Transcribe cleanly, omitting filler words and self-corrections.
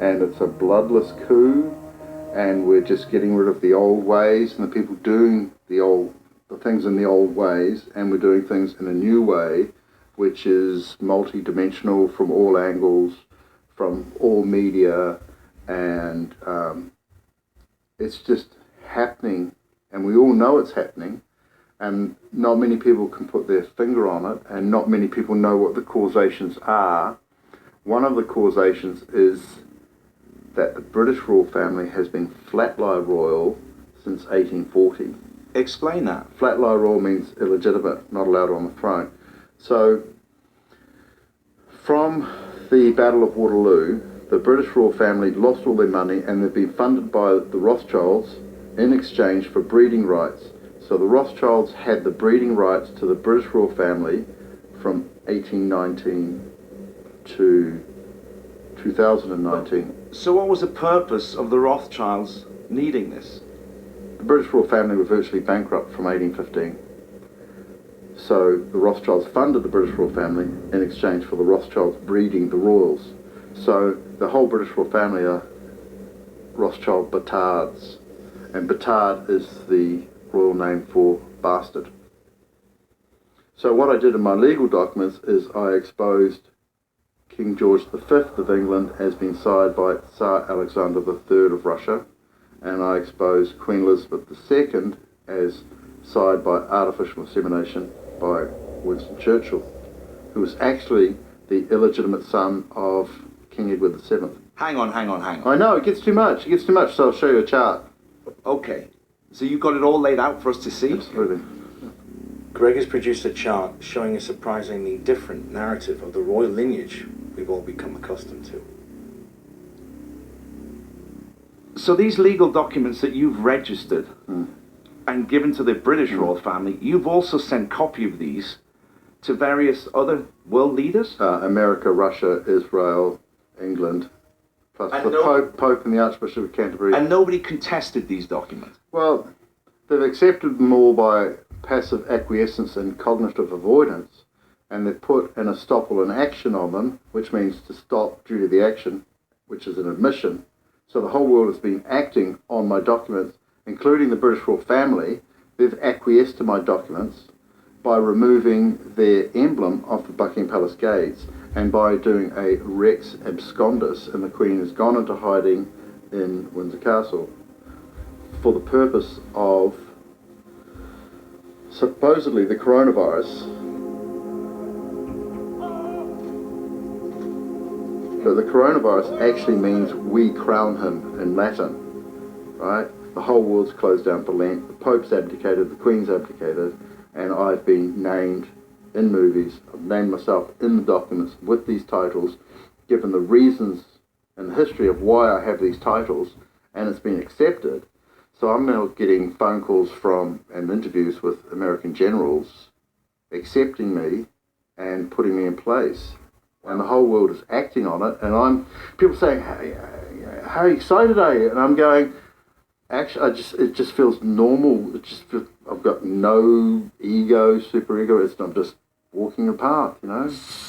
and it's a bloodless coup, and we're just getting rid of the old ways and the people doing the things in the old ways, and we're doing things in a new way, which is multi-dimensional from all angles, from all media, and it's just happening, and we all know it's happening, and not many people can put their finger on it, and not many people know what the causations are. One of the causations is that the British royal family has been flatlie royal since 1840. Explain that. Flatlie royal means illegitimate, not allowed on the throne. So, from the Battle of Waterloo, the British royal family lost all their money, and they've been funded by the Rothschilds in exchange for breeding rights. So the Rothschilds had the breeding rights to the British royal family from 1819 to 2019. So what was the purpose of the Rothschilds needing this? The British royal family were virtually bankrupt from 1815. So the Rothschilds funded the British royal family in exchange for the Rothschilds breeding the royals. So the whole British royal family are Rothschild Batards, and Batard is the royal name for bastard. So what I did in my legal documents is I exposed King George V of England as being sired by Tsar Alexander III of Russia, and I exposed Queen Elizabeth II as sired by artificial insemination by Winston Churchill, who was actually the illegitimate son of King Edward VII. Hang on. I know, it gets too much, so I'll show you a chart. Okay, so you've got it all laid out for us to see? Absolutely. Greg has produced a chart showing a surprisingly different narrative of the royal lineage we've all become accustomed to. So these legal documents that you've registered and given to the British royal family, you've also sent copy of these to various other world leaders? America, Russia, Israel, England, plus And the Pope and the Archbishop of Canterbury. And nobody contested these documents? Well, they've accepted them all by passive acquiescence and cognitive avoidance, and they've put an estoppel in action on them, which means to stop due to the action, which is an admission. So the whole world has been acting on my documents, including the British royal family. They've acquiesced to my documents by removing their emblem off the Buckingham Palace gates, and by doing a Rex Abscondus, and the Queen has gone into hiding in Windsor Castle for the purpose of supposedly the coronavirus. But the coronavirus actually means we crown him in Latin, right? The whole world's closed down for Lent, the Pope's abdicated, the Queen's abdicated, and I've been named in movies, I've named myself in the documents with these titles, given the reasons and the history of why I have these titles, and it's been accepted. So I'm now getting phone calls from and interviews with American generals accepting me and putting me in place. And the whole world is acting on it, and people saying, hey, how excited are you? And I'm going, actually, it just feels normal. I've got no ego, super ego. I'm just walking in the park, you know.